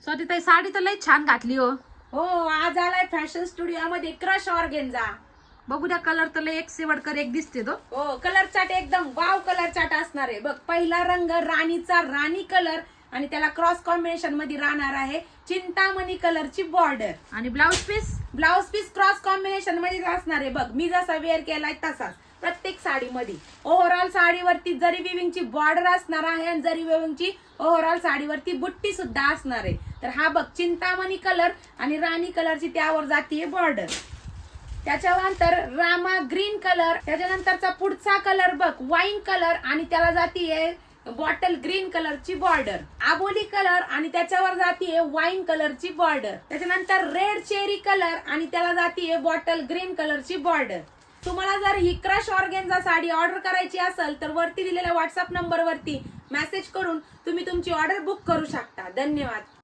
स्वातीताई साडी तर लई छान घातली हो. हो, आज आलाय फॅशन स्टुडिओ मध्ये क्रश ऑर्गेन्झा. बघू द्या, कलर तर लई एक शेवटकर एक दिसते तो. हो, कलर चार्ट एकदम वाव कलर चार्ट असणार आहे बघ. पहिला रंग राणीचा राणी कलर आणि त्याला क्रॉस कॉम्बिनेशन मध्ये राहणार आहे चिंतामणी कलरची बॉर्डर. आणि ब्लाउज पीस क्रॉस कॉम्बिनेशन मध्ये असणार आहे बघ. मी जसा वेअर केलाय तसाच प्रत्येक साडीमध्ये. ओव्हरऑल साडीवरती जरी विविंगची बॉर्डर असणार आहे आणि जरी विविंगची ओव्हरऑल साडीवरती बुट्टी सुद्धा असणार आहे. तर हा बघ चिंतामणी कलर आणि राणी कलरची त्यावर जातीये बॉर्डर. त्याच्यानंतर रामा ग्रीन कलर, त्याच्यानंतरचा पुढचा कलर बघ वाईन कलर आणि त्याला जातीये बॉटल ग्रीन कलरची बॉर्डर. आबोली कलर आणि त्याच्यावर जातीये वाईन कलरची बॉर्डर. त्याच्यानंतर रेड चेरी कलर आणि त्याला जातीये बॉटल ग्रीन कलरची बॉर्डर. तुम्हाला जर ही क्रश ऑर्गेन्झा साडी ऑर्डर करायची असेल तर वरती दिलेल्या व्हॉट्सअप नंबर वरती मेसेज करून तुम्ही तुमची ऑर्डर बुक करू शकता. धन्यवाद.